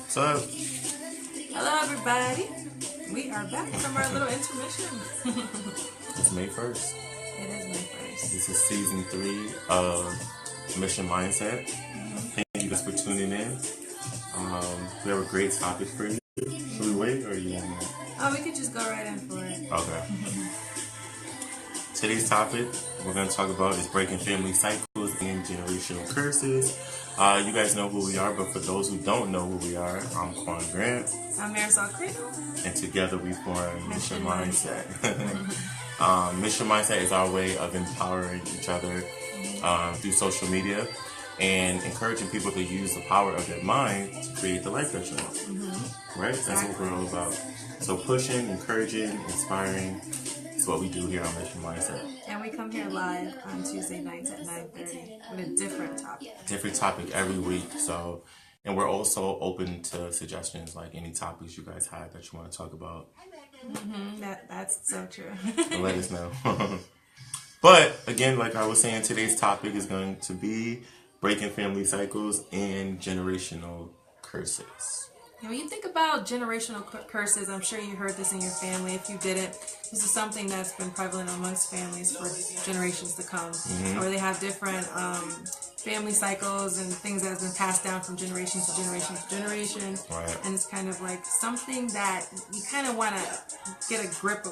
What's up? Hello, everybody. We are back from our little intermission. It's May 1st. It is May 1st. This is season 3 of Mission Mindset. Thank you guys for tuning in. We have a great topic for you. Should we wait or you want to? Oh, we could just go right in for it. Okay. Today's topic we're going to talk about is breaking family cycles and generational curses. You guys know who we are, but for those who don't know who we are, I'm Quan Grant. I'm Marisol Crick. And together we form Mission Mindset. Mission Mindset is our way of empowering each other through social media and encouraging people to use the power of their mind to create the life that you want. Right? That's what we're all about. So pushing, encouraging, inspiring is what we do here on Mission Mindset. And we come here live on Tuesday nights at 9:30 with a different topic. Different topic every week. So, and we're also open to suggestions, like any topics you guys have that you want to talk about. That's so true. And let us know. But again, like I was saying, today's topic is going to be breaking family cycles and generational curses. And when you think about generational curses, I'm sure you heard this in your family. If you didn't, this is something that's been prevalent amongst families for generations to come, where they have different family cycles and things that have been passed down from generation to generation to generation. Right. And it's kind of like something that you kind of want to get a grip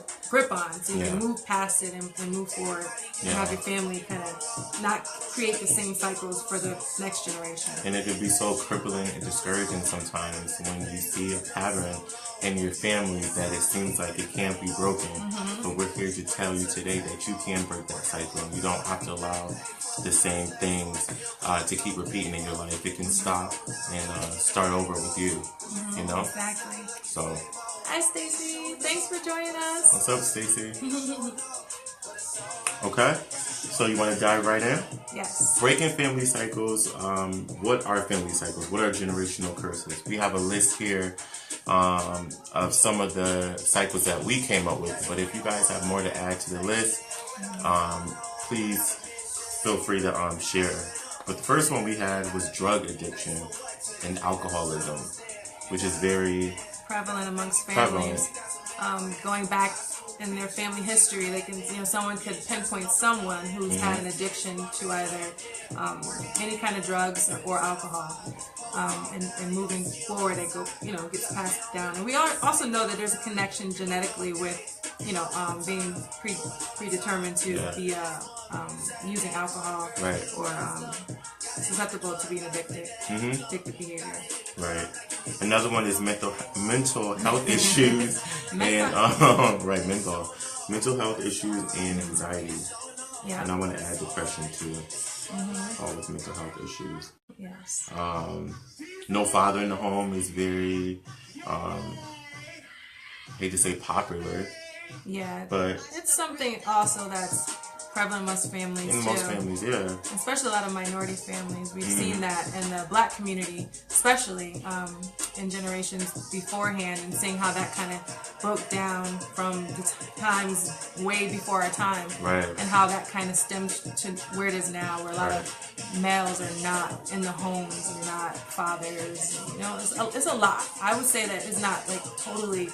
on, so you can move past it and move forward and have your family kind of not create the same cycles for the next generation. And it can be so crippling and discouraging sometimes when you see a pattern in your family that it seems like it can't be broken. But we're here to tell you today that you can break that cycle, and you don't have to allow the same things to keep repeating in your life. It can stop and start over with you. You know? Exactly. So. Hi, Stacy. Thanks for joining us. What's up, Stacy? Okay. So you want to dive right in? Yes. Breaking family cycles. What are family cycles? What are generational curses? We have a list here of some of the cycles that we came up with. But if you guys have more to add to the list, please feel free to share. But the first one we had was drug addiction and alcoholism, which is very prevalent amongst families. Going back in their family history, they can, someone could pinpoint someone who's had an addiction to either any kind of drugs or alcohol, and moving forward, it gets passed down. And we also know that there's a connection genetically with, being predetermined to be using alcohol, right, or susceptible to being addicted behavior. Right. Another one is mental health issues and mental health issues and anxiety. Yeah. And I want to add depression too. All with mental health issues. Yes. No father in the home is very hate to say popular. Yeah. But it's something also that's prevalent amongst families in most families, yeah. Especially a lot of minority families. We've seen that in the Black community, especially in generations beforehand, and seeing how that kind of broke down from the times way before our time, right, and how that kind of stemmed to where it is now, where a lot of males are not in the homes and not fathers. It's a lot. I would say that it's not like totally,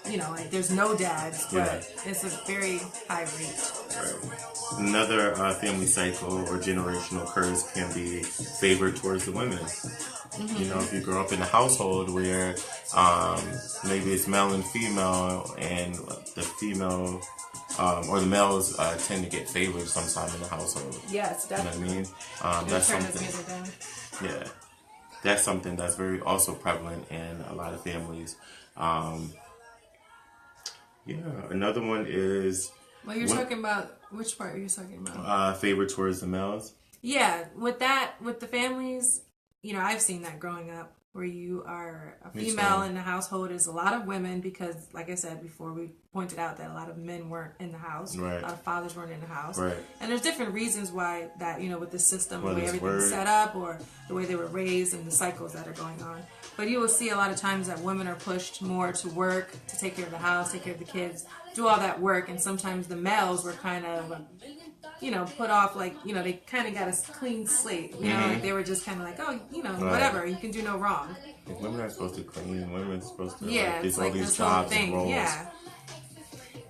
like there's no dads, but it's a very high rate. Right. Another family cycle or generational curse can be favor towards the women. If you grow up in a household where maybe it's male and female, and the female or the males tend to get favored sometime in the household. Yes, definitely. You know what I mean? That's something. Yeah, that's something that's very also prevalent in a lot of families. Another one is. Well, you're talking about, which part are you talking about? Favor towards the males. Yeah, with the families, I've seen that growing up, where you are a female in the household is a lot of women, because, like I said before, we pointed out that a lot of men weren't in the house, right, a lot of fathers weren't in the house, right, and there's different reasons why that, with the system, the way everything's set up, or the way they were raised, and the cycles that are going on. But you will see a lot of times that women are pushed more to work, to take care of the house, take care of the kids, do all that work, and sometimes the males were kind of put off, like, they kind of got a clean slate, like they were just kind of like, oh, whatever, you can do no wrong. Women are supposed to clean. Women are supposed to it's all like these this jobs whole thing, and roles. yeah.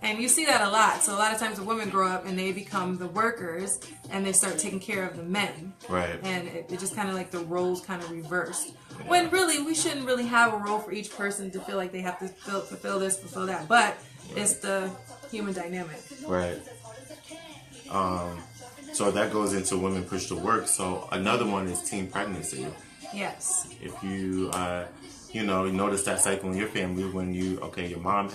And you see that a lot. So a lot of times the women grow up and they become the workers and they start taking care of the men. Right. And it just kind of like the roles kind of reversed. Yeah. When really we shouldn't really have a role for each person to feel like they have to fulfill this, fulfill that. But it's the human dynamic. Right. So that goes into women push to work. So another one is teen pregnancy. Yes. If you, you notice that cycle in your family when your mom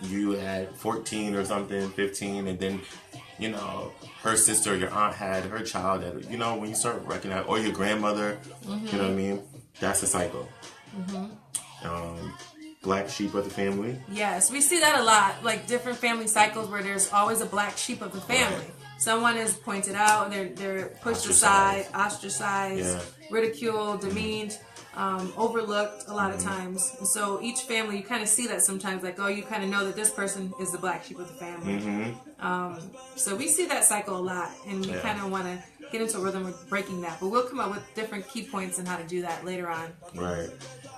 you had 14 or something, 15, and then, her sister or your aunt had her child at, when you start recognizing, or your grandmother, mm-hmm. you know what I mean? That's a cycle. Mm-hmm. Black sheep of the family. Yes, we see that a lot, like different family cycles where there's always a black sheep of the family. Right. Someone is pointed out, they're pushed aside, ostracized, ridiculed, demeaned, overlooked a lot of times. And so each family, you kind of see that sometimes, like, oh, you kind of know that this person is the black sheep of the family. Mm-hmm. So we see that cycle a lot, and we kind of want to get into a rhythm of breaking that. But we'll come up with different key points on how to do that later on. Right.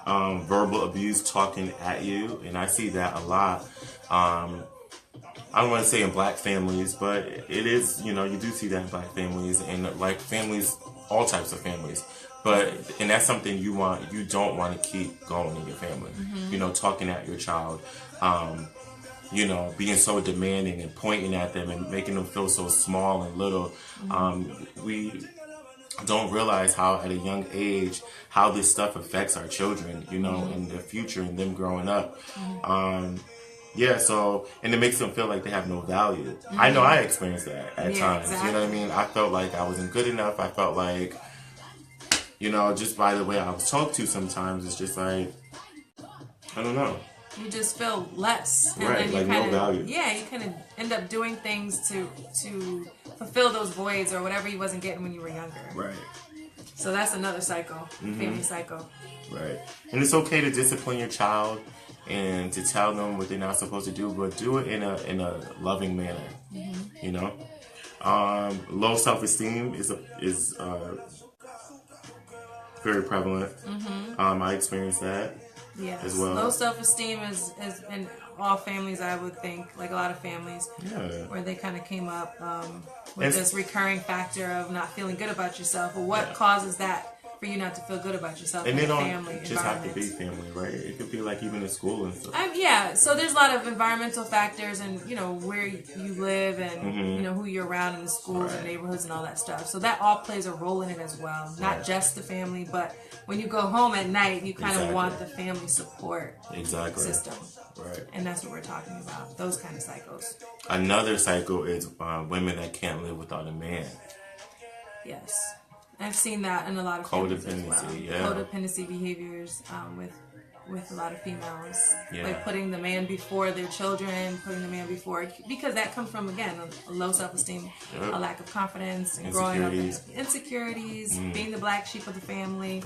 Verbal abuse, talking at you, and I see that a lot. I don't want to say in black families, but it is, you do see that in black families and like families, all types of families. And that's something you don't want to keep going in your family. Mm-hmm. Talking at your child, being so demanding and pointing at them and making them feel so small and little. Mm-hmm. We don't realize how at a young age how this stuff affects our children, in their future and them growing up. Mm-hmm. And it makes them feel like they have no value. Mm-hmm. I know I experienced that at times. Exactly. You know what I mean? I felt like I wasn't good enough. I felt like, just by the way I was talked to sometimes, it's just like, I don't know. You just feel less. And right, then you like kinda, no value. Yeah, you kind of end up doing things to fulfill those voids or whatever you wasn't getting when you were younger. Right. So that's another cycle, mm-hmm. family cycle. Right. And it's okay to discipline your child and to tell them what they're not supposed to do, but do it in a loving manner. Mm-hmm. Low self-esteem is very prevalent. Mm-hmm. I experienced that as well. Low self-esteem is in all families, I would think, like a lot of families, where they kind of came up with this recurring factor of not feeling good about yourself. Or what causes that for you not to feel good about yourself? And in they don't family just have to be family, right? It could be like even in school and stuff. So there's a lot of environmental factors and, where you live and, mm-hmm. Who you're around in the schools and neighborhoods and all that stuff. So that all plays a role in it as well. Not just the family, but when you go home at night, you kind of want the family support system. Right. And that's what we're talking about, those kind of cycles. Another cycle is women that can't live without a man. Yes. I've seen that in a lot of families as well. Codependency behaviors with a lot of females. Like putting the man before their children, putting the man before, because that comes from, again, a low self-esteem, a lack of confidence, and growing up in insecurities, being the black sheep of the family,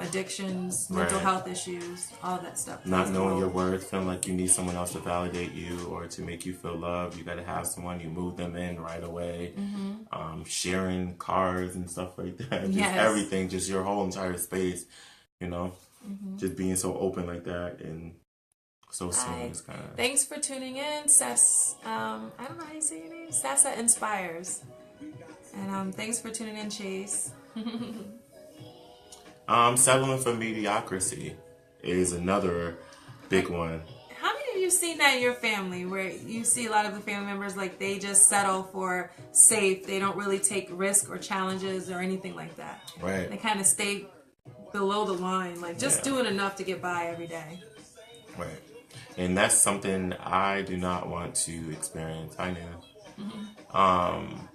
addictions, mental health issues, all that stuff. Not knowing your worth, feeling like you need someone else to validate you or to make you feel loved. You got to have someone, you move them in right away. Mm-hmm. Sharing cars and stuff like that. Just everything, just your whole entire space, Mm-hmm. Just being so open like that and so soon is kind of... Thanks for tuning in, Sess. I don't know how you say your name. Sassa Inspires. And thanks for tuning in, Chase. Settling for mediocrity is another big one. How many of you seen that in your family where you see a lot of the family members, like, they just settle for safe, they don't really take risk or challenges or anything like that? Right. They kind of stay below the line, like just doing enough to get by every day. Right. And that's something I do not want to experience. I know. Mm-hmm.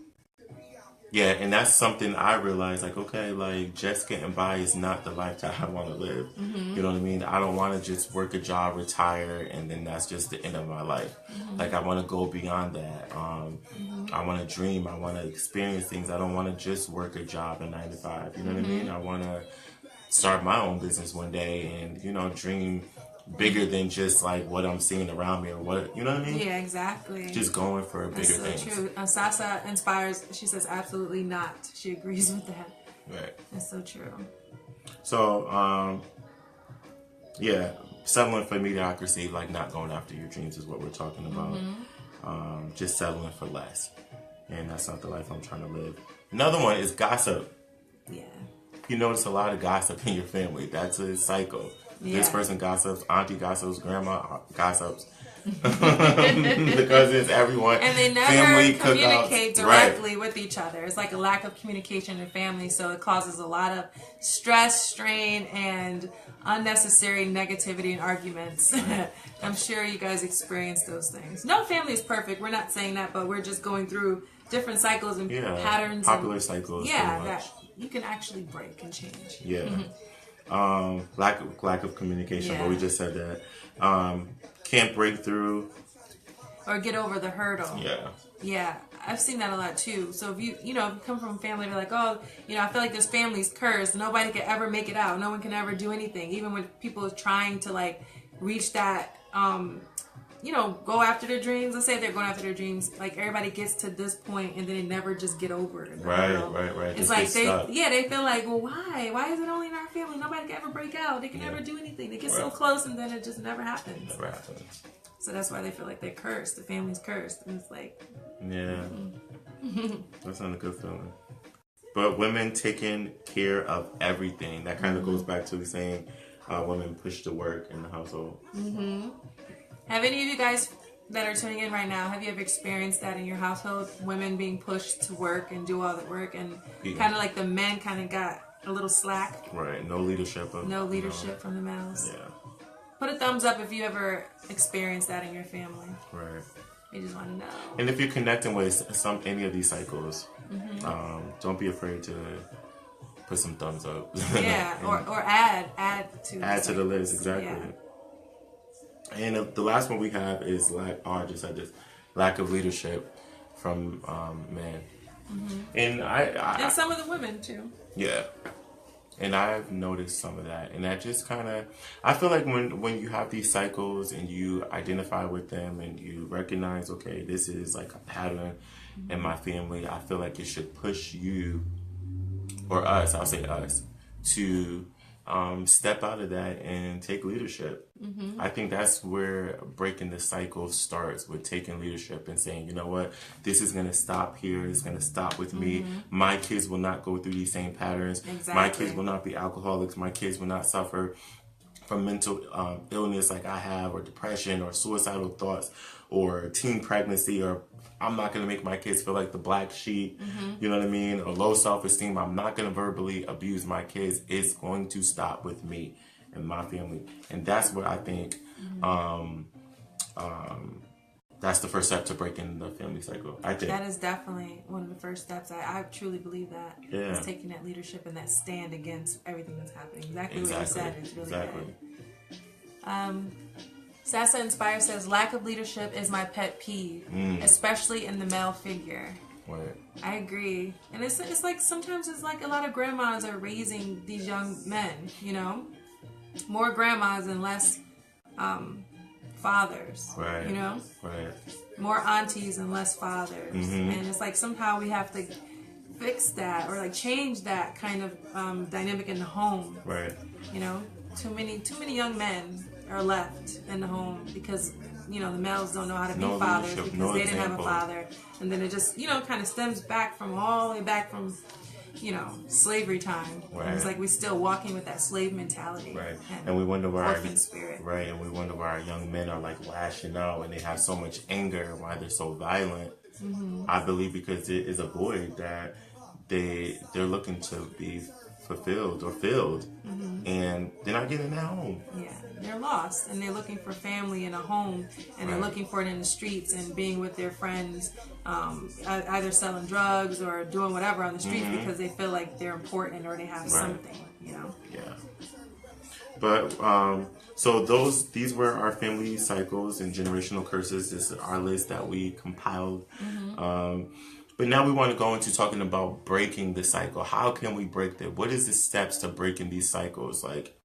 And that's something I realized, like, okay, like, just getting by is not the life that I want to live. Mm-hmm. You know what I mean? I don't want to just work a job, retire, and then that's just the end of my life. Mm-hmm. Like, I want to go beyond that. I want to dream. I want to experience things. I don't want to just work a job at 9 to 5. You know what I mean? I want to start my own business one day and, dream bigger than just like what I'm seeing around me or what, you know what I mean? Yeah, exactly. Just going for bigger That's so things. true. Sasa inspires. She says absolutely not. She agrees with that. Right. That's so true. So, yeah, settling for mediocrity, like not going after your dreams is what we're talking about. Just settling for less. And that's not the life I'm trying to live. Another one is gossip. Yeah. You notice a lot of gossip in your family. That's a cycle. Yeah. This person gossips, auntie gossips, grandma gossips. The cousins, everyone. And they never family communicate cookouts. directly with each other. It's like a lack of communication in family, so it causes a lot of stress, strain, and unnecessary negativity and arguments. I'm sure you guys experience those things. No family is perfect. We're not saying that, but we're just going through different cycles and patterns. Popular cycles. Yeah, that you can actually break and change. Yeah. Lack of communication, but we just said that. Can't break through. Or get over the hurdle. Yeah. Yeah, I've seen that a lot too. So if you come from a family, they're like, oh, I feel like this family's cursed. Nobody can ever make it out. No one can ever do anything. Even when people are trying to like reach that, go after their dreams. Let's say they're going after their dreams. Like everybody gets to this point and then they never just get over it. Right. It's like they feel like, well, why? Why is it only in our family? Nobody can ever break out. They can never do anything. They get so close and then it just never happens. Never happens. So that's why they feel like they're cursed. The family's cursed. And it's like... Yeah. That's not a good feeling. But women taking care of everything. That kind of goes back to saying women push to work in the household. Have any of you guys that are tuning in right now, have you ever experienced that in your household? Women being pushed to work and do all the work and kind of like the men kind of got a little slack? Right. No leadership. No leadership from the males. Yeah. Put a thumbs up if you ever experienced that in your family. Right. We just want to know. And if you're connecting with any of these cycles, don't be afraid to put some thumbs up. Yeah, or add to the list, exactly. Yeah. And the last one we have is lack of leadership from men. And and some of the women too. Yeah. And I've noticed some of that. And that just kind of... I feel like when you have these cycles and you identify with them and you recognize, okay, this is like a pattern in my family, I feel like it should push you, or us, I'll say us, to step out of that and take leadership. I think that's where breaking the cycle starts, with taking leadership and saying, you know what, this is going to stop here. It's going to stop with me. My kids will not go through these same patterns. Exactly. My kids will not be alcoholics. My kids will not suffer from mental illness like I have, or depression, or suicidal thoughts, or teen pregnancy, or I'm not going to make my kids feel like the black sheep, you know what I mean, or low self-esteem. I'm not going to verbally abuse my kids. It's going to stop with me and my family. And that's what I think, that's the first step to breaking the family cycle, I think. That is definitely one of the first steps. I truly believe that. Yeah. Is taking that leadership and that stand against everything that's happening. Exactly. What you said is really good. Sasa Inspire says, lack of leadership is my pet peeve, especially in the male figure. Right. I agree. And it's like sometimes it's like a lot of grandmas are raising these young men, more grandmas and less fathers, Right. Right. more aunties and less fathers. And it's like somehow we have to fix that or like change that kind of dynamic in the home. Right. Too many young men are left in the home because the males don't know how to be fathers because they didn't have a father, and then it just kind of stems back from all the way back from slavery time. Right. And it's like we're still walking with that slave mentality, right? And we wonder why orphan spirit, right? And we wonder why our young men are like lashing out and they have so much anger, why they're so violent. I believe because it is a void that they're looking to be fulfilled or filled, and they're not getting that home. Yeah, they're lost, and they're looking for family and a home, and they're looking for it in the streets and being with their friends, either selling drugs or doing whatever on the streets because they feel like they're important or they have something, Yeah. But so these were our family cycles and generational curses. This is our list that we compiled. But now we want to go into talking about breaking the cycle. How can we break that? What is the steps to breaking these cycles? Like,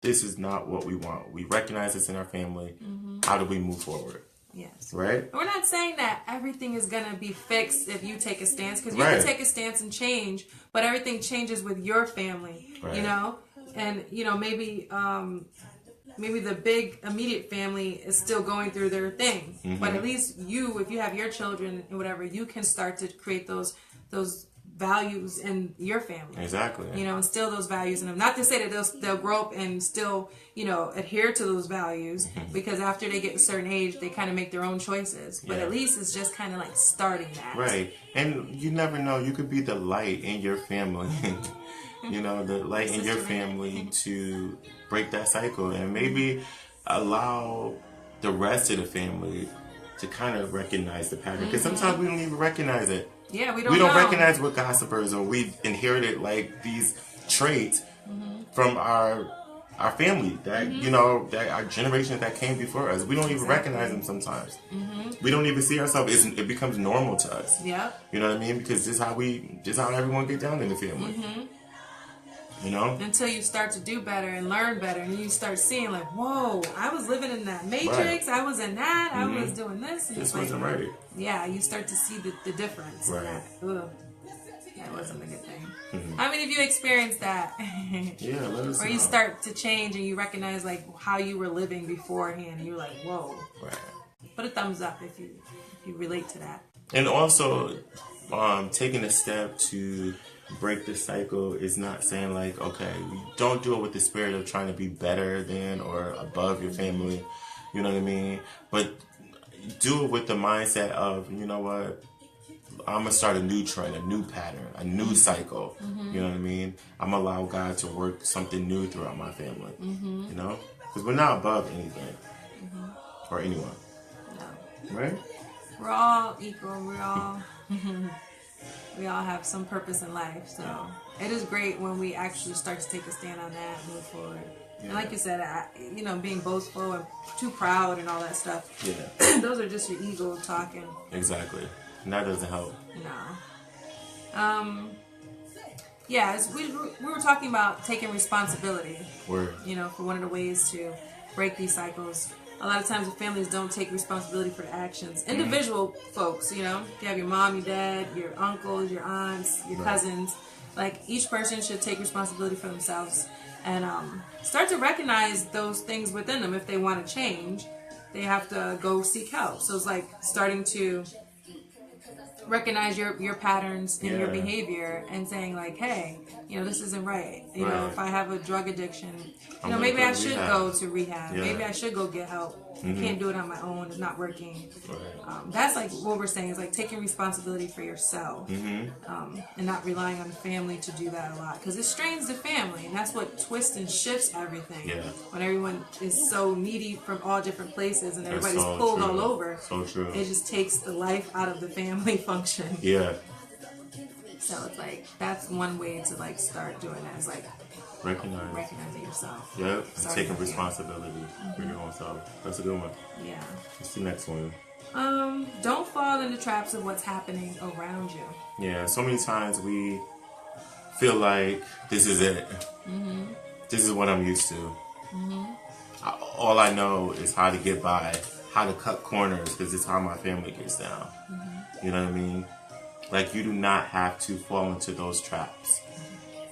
this is not what we want. We recognize this in our family. How do we move forward? Yes. Right? We're not saying that everything is going to be fixed if you take a stance, because you Right. can take a stance and change, but everything changes with your family, Right. you know? And, you know, maybe the big immediate family is still going through their thing, but at least you, if you have your children and whatever, you can start to create those values in your family. Exactly. You know, instill those values in them. Not to say that they'll grow up and still, you know, adhere to those values, because after they get a certain age, they kind of make their own choices. But Yeah. at least it's just kind of like starting that. Right. And you never know. You could be the light in your family. You know, the light in your family to break that cycle, and maybe allow the rest of the family to kind of recognize the pattern. Because sometimes we don't even recognize it. Yeah, we don't We don't know. recognize we're gossipers, or we inherited like these traits from our family that you know, that our generations that came before us. We don't even recognize them sometimes. We don't even see ourselves. It becomes normal to us. Yeah. You know what I mean? Because this is how everyone get down in the family. You know? Until you start to do better and learn better, and you start seeing like, whoa, I was living in that matrix. Right. I was in that. I was doing this. And This it's like, wasn't right. yeah, you start to see the difference. Right. That, ugh, that wasn't a good thing. I mean, if you experience that, Yeah, let us or know. you start to change and you recognize like how you were living beforehand, and you're like, whoa. Right. Put a thumbs up if you relate to that. And also, taking a step to break the cycle is not saying like, okay, don't do it with the spirit of trying to be better than or above your family. You know what I mean? But do it with the mindset of, you know what? I'm going to start a new trend, a new pattern, a new cycle. You know what I mean? I'm going to allow God to work something new throughout my family. You know? Because we're not above anything or anyone. No. Right? We're all equal. We all have some purpose in life. So it is great when we actually start to take a stand on that and move forward. Yeah. And like you said, you know, being boastful and too proud and all that stuff. Yeah. Those are just your ego talking. Exactly. And that doesn't help. No. Yeah, we were talking about taking responsibility. Word. You know, for one of the ways to break these cycles. A lot of times the families don't take responsibility for the actions. Individual folks, you know, you have your mom, your dad, your uncles, your aunts, your cousins. Like, each person should take responsibility for themselves and start to recognize those things within them. If they want to change, they have to go seek help. So it's like starting to recognize your patterns in your behavior and saying like, hey, you know, this isn't right. You know, if I have a drug addiction, you know, maybe I should go to rehab. Yeah. Maybe I should go get help. Can't do it on my own. It's not working. That's like what we're saying is like taking responsibility for yourself and not relying on the family to do that a lot, because it strains the family, and that's what twists and shifts everything. Yeah. When everyone is so needy from all different places and everybody's so pulled true. all over, So true. it just takes the life out of the family function. Yeah. So it's like that's one way to like start doing that. Is like recognizing yourself. Yep. And Starting taking with you. responsibility for your own self. That's a good one. Yeah. What's the next one? Don't fall in the traps of what's happening around you. Yeah. So many times we feel like this is it. This is what I'm used to. All I know is how to get by, how to cut corners, because it's how my family gets down. You know what I mean? Like, you do not have to fall into those traps.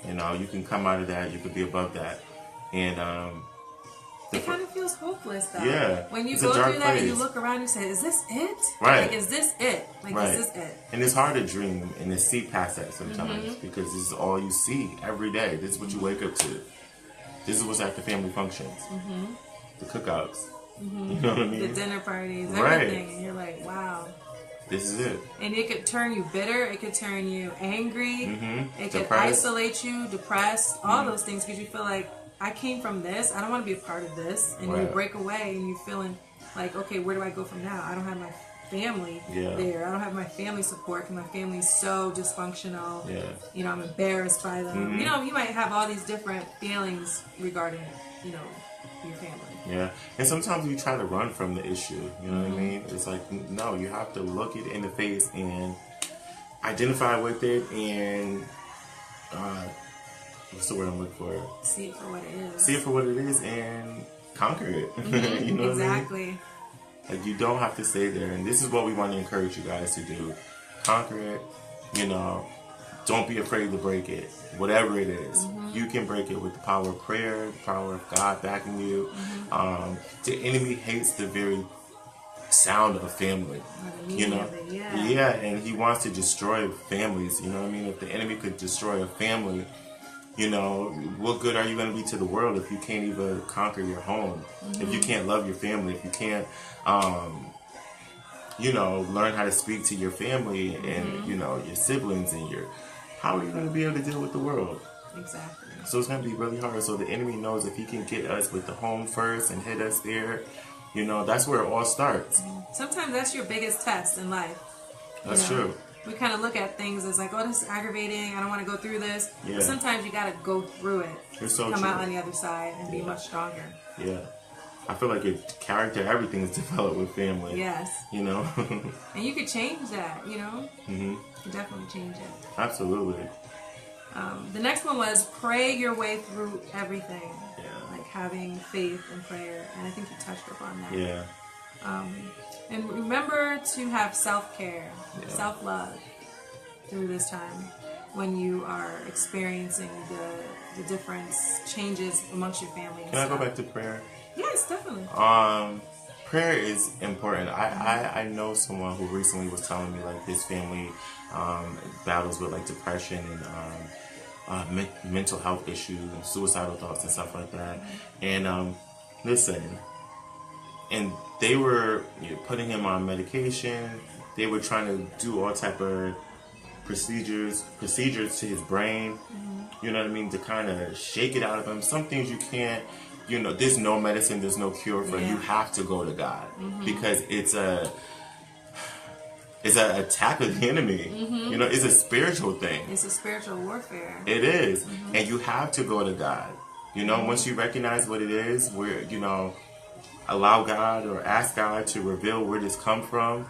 You know, you can come out of that. You could be above that. And It kind of feels hopeless though. Yeah, When you it's go a dark through that and you place. look around and say, is this it? Right. Like, is this it? Like, Right. is this it? And it's hard to dream and to see past that sometimes because this is all you see every day. This is what you wake up to. This is what's at the family functions, the cookouts. You know what I mean? The dinner parties, Right. everything. And you're like, wow. This is it. And it could turn you bitter. It could turn you angry. It could Depressed. isolate you, depressed, all those things, because you feel like, I came from this. I don't want to be a part of this. And you Right. break away and you're feeling like, okay, where do I go from now? I don't have my family there. I don't have my family support because my family's so dysfunctional. Yeah. You know, I'm embarrassed by them. You know, you might have all these different feelings regarding, you know, your family. Yeah. And sometimes we try to run from the issue. You know what I mean? It's like, no, you have to look it in the face and identify with it and what's the word I'm looking for? See it for what it is. See it for what it is and conquer it. You know exactly. what I mean? Like, you don't have to stay there. And this is what we want to encourage you guys to do. Conquer it. You know, don't be afraid to break it. Whatever it is, you can break it with the power of prayer, the power of God backing you. The enemy hates the very sound of family. You know? Yeah, and he wants to destroy families. You know what I mean? If the enemy could destroy a family, you know, what good are you going to be to the world if you can't even conquer your home? If you can't love your family, if you can't, you know, learn how to speak to your family and, you know, your siblings and how are you going to be able to deal with the world? Exactly. So it's going to be really hard. So the enemy knows if he can get us with the home first and hit us there, you know, that's where it all starts. Sometimes that's your biggest test in life. That's true. We kind of look at things as like, oh, this is aggravating. I don't want to go through this. Yeah. But sometimes you got to go through it. It's so come true. out on the other side and be much stronger. Yeah. I feel like your character, everything is developed with family. Yes. You know? And you could change that, you know? You could definitely change it. Absolutely. The next one was pray your way through everything. Yeah. Like having faith and prayer. And I think you touched upon that. Yeah. And remember to have self-care, self-love through this time when you are experiencing the different changes amongst your family. Can I go back to prayer? Yes, definitely. Prayer is important. I know someone who recently was telling me like his family battles with like depression and mental health issues and suicidal thoughts and stuff like that. And listen, and they were putting him on medication. They were trying to do all type of procedures to his brain. You know what I mean, to kind of shake it out of him. Some things you can't. You know, there's no medicine, there's no cure for it. You have to go to God because it's an attack of the enemy. You know, it's a spiritual thing. It's a spiritual warfare. It is. And you have to go to God. You know, once you recognize what it is, where, you know, allow God or ask God to reveal where this come from.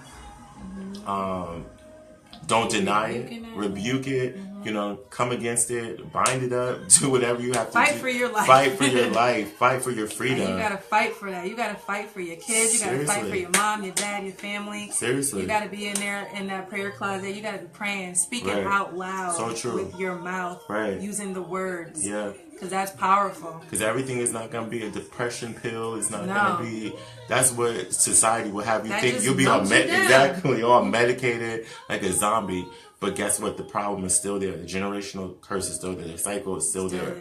Don't deny it. Rebuke it. You know, come against it. Bind it up. Do whatever you have to Fight do. for your life. Fight for your life. Fight for your freedom. And you gotta fight for that. You gotta fight for your kids. You gotta fight for your mom, your dad, your family. Seriously. You gotta be in there in that prayer closet. You gotta be praying, speaking out loud. So true. With your mouth. Using the words. Yeah. Because that's powerful. Because everything is not going to be a depression pill. It's not going to be. That's what society will have you think. You'll be all all medicated like a zombie. But guess what? The problem is still there. The generational curse is still there. The cycle is still there.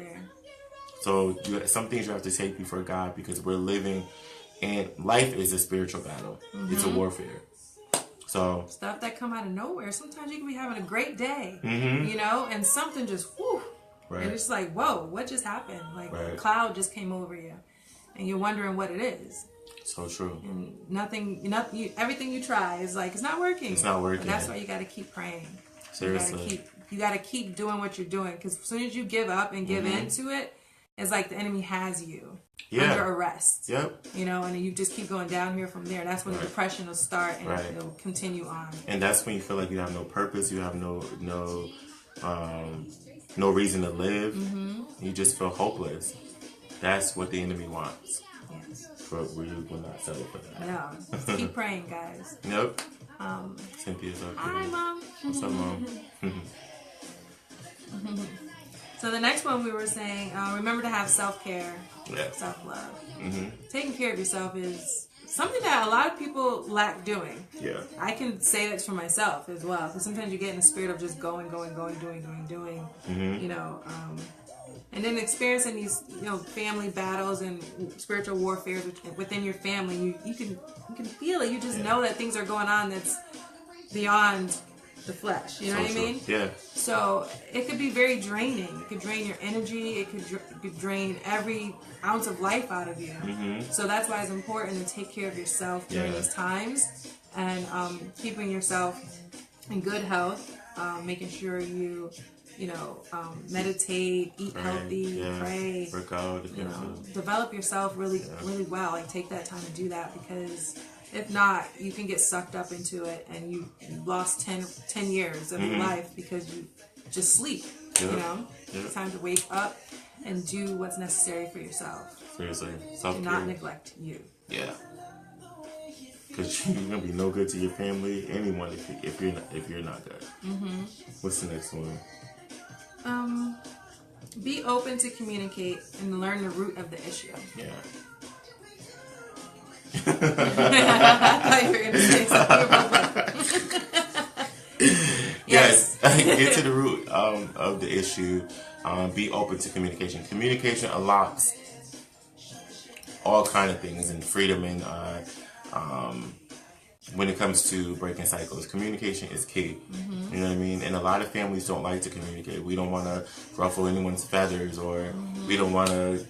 So some things you have to take before God because we're living, and life is a spiritual battle. It's a warfare. So stuff that come out of nowhere. Sometimes you can be having a great day, you know, and something just whoo. And it's like, whoa, what just happened? Like a cloud just came over you, and you're wondering what it is. So true. And everything you try is like it's not working. It's not working. And that's why you got to keep praying. Seriously. You got to keep doing what you're doing because as soon as you give up and give into it, it's like the enemy has you under arrest. Yep. You know, and you just keep going down here from there. That's when the depression will start and it'll continue on. And that's when you feel like you have no purpose. You have no reason to live. You just feel hopeless. That's what the enemy wants. Yes. But we will not settle for that. No. Just keep praying, guys. Nope. Cynthia's okay. Hi, Mom. What's up, Mom? So the next one we were saying, remember to have self-care, self-love. Taking care of yourself is something that a lot of people lack doing. Yeah. I can say that for myself as well. Because sometimes you get in the spirit of just going, doing. You know, and then experiencing these, you know, family battles and spiritual warfare within your family. You can feel it. You just know that things are going on that's beyond the flesh. You know what I mean? Yeah. So it could be very draining. It could drain your energy. It could drain every ounce of life out of you. So that's why it's important to take care of yourself during these times and keeping yourself in good health, making sure you meditate, eat healthy, pray, work out, develop yourself really well. Like take that time to do that because if not, you can get sucked up into it and you lost 10 years of your life because you just sleep. You know, it's time to wake up and do what's necessary for yourself. Seriously, and not neglect you. Yeah, because you're gonna be no good to your family, anyone, if you're not good. What's the next one? Be open to communicate and learn the root of the issue. Yeah. I thought you were going to say something. Yes. Get to the root of the issue. Be open to communication. Communication unlocks all kind of things and freedom and when it comes to breaking cycles. Communication is key. You know what I mean? And a lot of families don't like to communicate. We don't want to ruffle anyone's feathers, or we don't want to.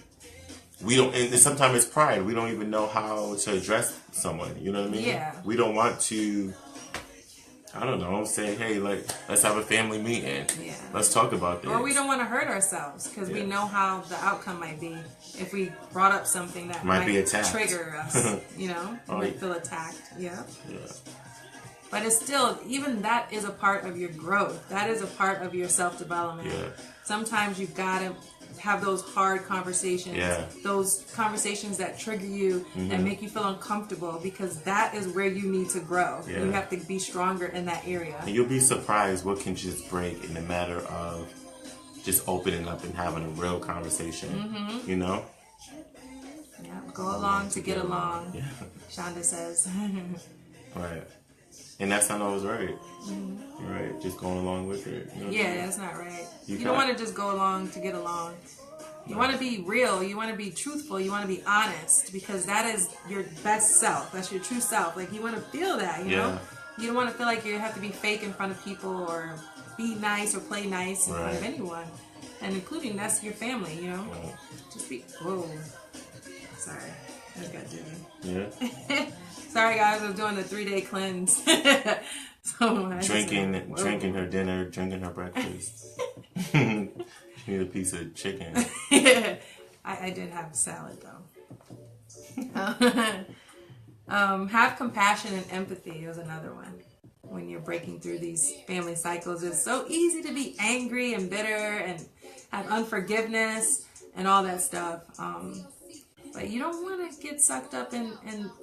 And sometimes it's pride. We don't even know how to address someone. You know what I mean? Yeah. We don't want to, I don't know, say, hey, like, let's have a family meeting. Yeah. Let's talk about this. Or we don't want to hurt ourselves because we know how the outcome might be if we brought up something that might be attacked. Trigger us. You know, we might feel attacked. Yeah. But it's still, even that is a part of your growth. That is a part of your self-development. Yeah. Sometimes you've got to have those hard conversations, those conversations that trigger you and make you feel uncomfortable, because that is where you need to grow. Yeah. You have to be stronger in that area. And you'll be surprised what can just break in a matter of just opening up and having a real conversation, you know? Yeah, go along to get along, yeah. Shonda says. Right. And that's not always right. Right, just going along with it. You know? Yeah, that's not right. You don't want to just go along to get along. You want to be real. You want to be truthful. You want to be honest, because that is your best self. That's your true self. Like, you want to feel that, you know? You don't want to feel like you have to be fake in front of people or be nice or play nice in front of anyone. And including, that's your family, you know? Right. Just be, whoa. Sorry. I just got dizzy. Yeah. Sorry, guys. I was doing a 3-day cleanse. So drinking her dinner, drinking her breakfast. She need a piece of chicken. I did have salad though. Have compassion and empathy is another one. When you're breaking through these family cycles, it's so easy to be angry and bitter and have unforgiveness and all that stuff. But you don't want to get sucked up in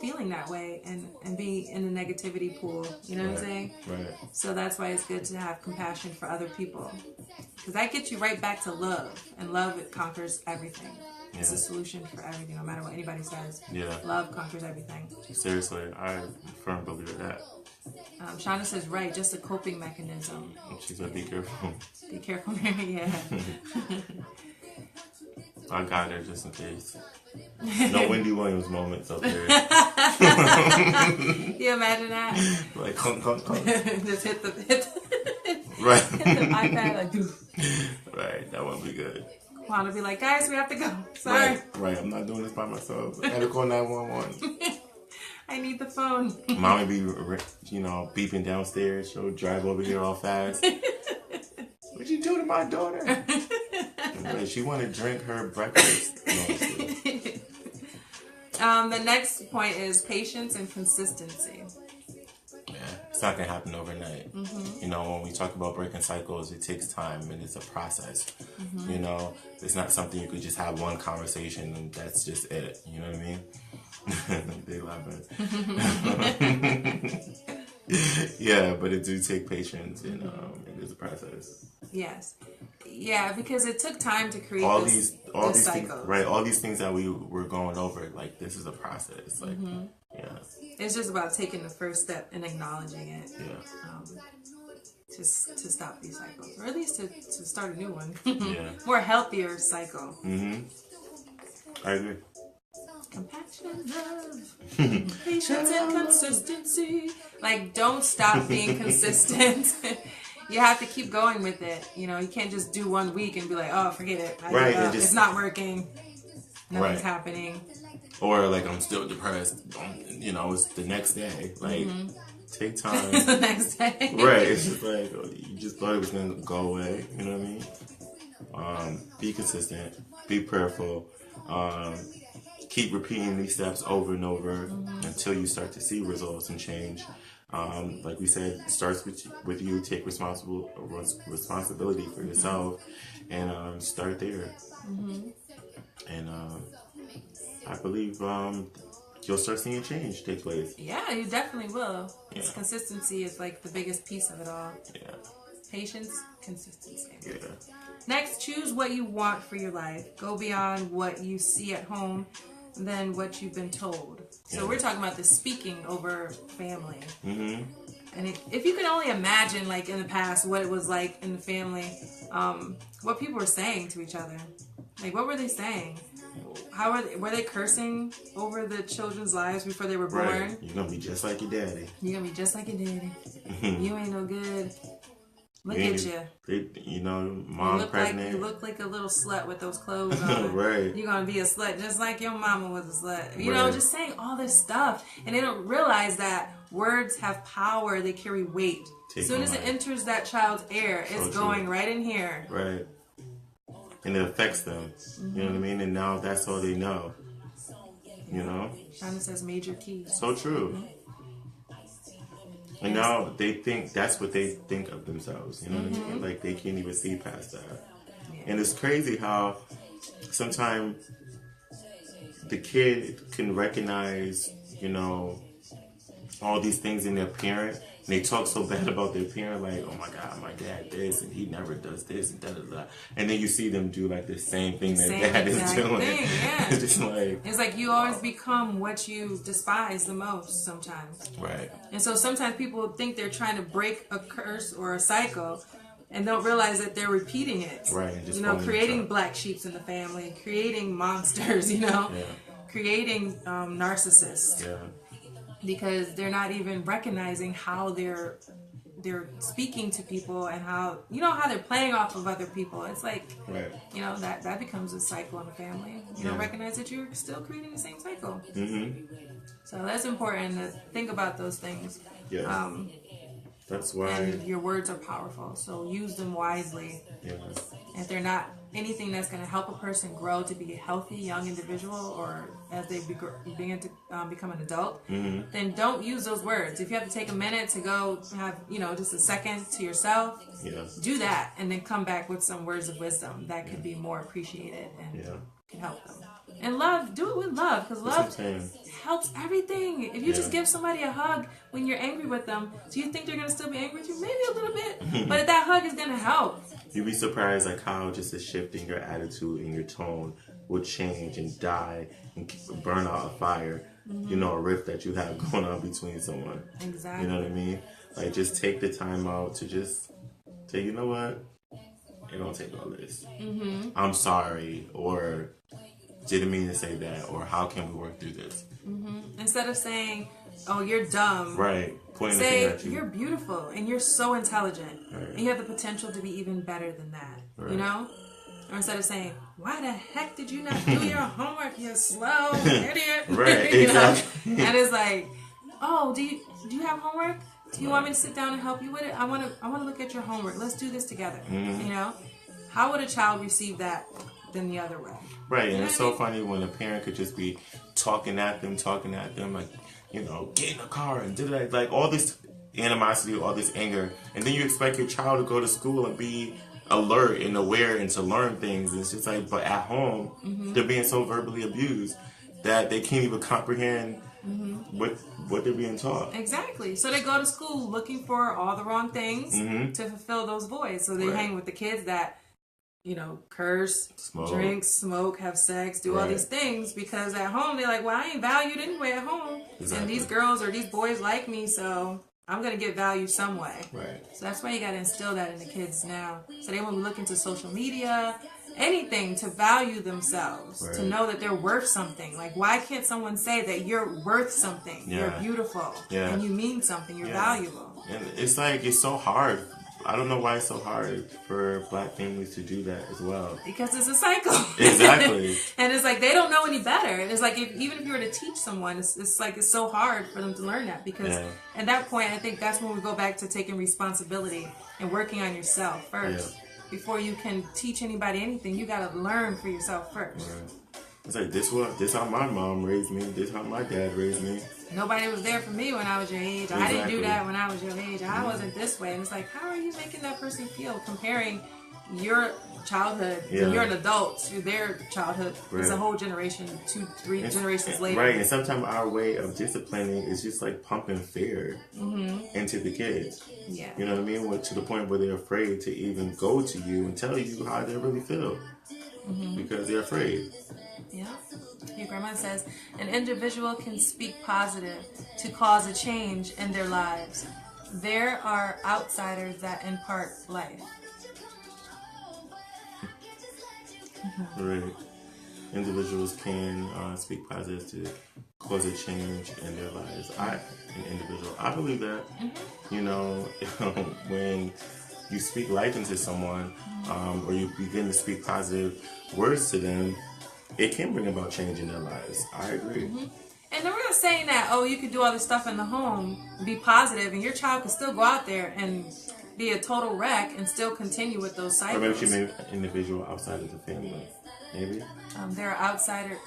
feeling that way and be in the negativity pool. You know what I'm saying? Right. So that's why it's good to have compassion for other people. Because that gets you right back to love. And love, it conquers everything. Yeah. It's a solution for everything, no matter what anybody says. Yeah. Love conquers everything. Seriously, I firmly believe that. Shonda says, right, just a coping mechanism. She said, be careful. Be careful, Mary, yeah. I got her just in case. No Wendy Williams moments up there. You imagine that? Like, clunk. Just hit the right. Hit the iPad like, doof. Right, that wouldn't be good. Juan would be like, guys, we have to go. Sorry. Right, I'm not doing this by myself. I had to call 911. I need the phone. Mommy be, beeping downstairs. She'll drive over here all fast. What'd you do to my daughter? She want to drink her breakfast. The next point is patience and consistency. Yeah, it's not going to happen overnight. When we talk about breaking cycles, it takes time and it's a process. It's not something you could just have one conversation and that's just it. You know what I mean? They laughing. Yeah, but it do take patience and it is a process. Yes. Yeah, because it took time to create these cycles. Things, right? All these things that we were going over, like, this is a process. Like, yeah. It's just about taking the first step and acknowledging it. Yeah. To stop these cycles, or at least to start a new one. Yeah. More healthier cycle. I agree. Compassion, love, patience, and consistency. Like, don't stop being consistent. You have to keep going with it. You can't just do 1 week and be like, oh, forget it. It's not working. Nothing's happening. Or, like, I'm still depressed. It's the next day. Like, take time. It's the next day. Right. It's just like, you just thought it was going to go away. You know what I mean? Be consistent. Be prayerful. Keep repeating these steps over and over until you start to see results and change. Like we said, it starts with you. Take responsibility for yourself, and start there. And I believe you'll start seeing change take place. Yeah, you definitely will. Yeah. Consistency is like the biggest piece of it all. Yeah. Patience, consistency. Yeah. Next, choose what you want for your life. Go beyond what you see at home than what you've been told. So we're talking about the speaking over family. Mm-hmm. And if you can only imagine, like in the past, what it was like in the family, what people were saying to each other. Like, what were they saying? How were they cursing over the children's lives before they were born? Right. You're gonna be just like your daddy. You're gonna be just like your daddy. You ain't no good. Look You at you. You know, mom pregnant. You look like a little slut with those clothes on. Right. You're gonna be a slut just like your mama was a slut. You know, just saying all this stuff, and they don't realize that words have power. They carry weight. As soon as it enters that child's ear, it's going right in here. Right. And it affects them. You know what I mean? And now that's all they know. You know? Shonda says major key. So true. And now they think that's what they think of themselves. You know what I mean? Like they can't even see past that. Yeah. And it's crazy how sometimes the kid can recognize, you know, all these things in their parent. And they talk so bad about their parent, like, oh my God, my dad this, and he never does this, and da da da. And then you see them do like the same thing their dad is doing. Yeah. It's just like, it's like you always become what you despise the most sometimes. Right. And so sometimes people think they're trying to break a curse or a cycle and don't realize that they're repeating it. Right. And just creating black sheeps in the family, creating monsters, creating narcissists. Yeah. Because they're not even recognizing how they're speaking to people and how they're playing off of other people. It's like, that becomes a cycle in the family. You don't recognize that you're still creating the same cycle. So that's important to think about those things. Yeah. That's why. And your words are powerful, so use them wisely. Yeah. If they're not anything that's going to help a person grow to be a healthy young individual, or as they begin to become an adult, then don't use those words. If you have to take a minute to go have, just a second to yourself, do that, and then come back with some words of wisdom that could be more appreciated and can help them. And love, do it with love, because love helps everything. If you just give somebody a hug when you're angry with them, do you think they're going to still be angry with you? Maybe a little bit, but that hug is going to help. You'd be surprised like how just a shift in your attitude and your tone will change and die and burn out a fire, a rift that you have going on between someone. Exactly. You know what I mean? Like, just take the time out to just say, you know what? It don't take all this. I'm sorry, or didn't mean to say that, or how can we work through this? Instead of saying, oh, you're dumb. Right. Pointing say, at you. You're beautiful and you're so intelligent. Right. And you have the potential to be even better than that. Right. Or instead of saying, why the heck did you not do your homework, you slow idiot? Right, exactly. And it's like, oh, do you have homework? Do you want me to sit down and help you with it? I want to look at your homework. Let's do this together. How would a child receive that than the other way? Right, and it's so funny when a parent could just be talking at them, like, get in the car and do that, like all this animosity, all this anger, and then you expect your child to go to school and be alert and aware and to learn things. It's just like, but at home, they're being so verbally abused that they can't even comprehend what they're being taught. Exactly. So they go to school looking for all the wrong things to fulfill those voids. So they hang with the kids that curse, drink, smoke, have sex, do all these things, because at home they're like, well, I ain't valued anyway at home. Exactly. And these girls or these boys like me, so I'm going to get value some way. Right. So that's why you got to instill that in the kids now. So they won't look into social media, anything to value themselves, to know that they're worth something. Like, why can't someone say that you're worth something? Yeah. You're beautiful. Yeah. And you mean something. You're valuable. And it's like, it's so hard. I don't know why it's so hard for black families to do that as well. Because it's a cycle. Exactly. And it's like they don't know any better. And it's like even if you were to teach someone, it's like it's so hard for them to learn that. Because at that point, I think that's when we go back to taking responsibility and working on yourself first. Yeah. Before you can teach anybody anything, you got to learn for yourself first. Right. It's like this how my mom raised me. This how my dad raised me. nobody was there for me when I was your age. Exactly. I didn't do that when I was your age. I wasn't this way. And it's like, how are you making that person feel? Comparing your childhood when you're an adult to their childhood is a whole generation, 2-3 generations later. Right, and sometimes our way of disciplining is just like pumping fear into the kids. Yeah. You know what I mean? To the point where they're afraid to even go to you and tell you how they really feel. Because they're afraid. Yeah. Your grandma says, an individual can speak positive to cause a change in their lives. There are outsiders that impart life. Right. Individuals can speak positive to cause a change in their lives. I believe that. You know, when you speak life into someone, or you begin to speak positive words to them, it can bring about change in their lives. I agree. And then we're not saying that, oh, you could do all this stuff in the home, be positive, and your child could still go out there and be a total wreck and still continue with those cycles. Or maybe she may be an individual outside of the family. Maybe. There are outsiders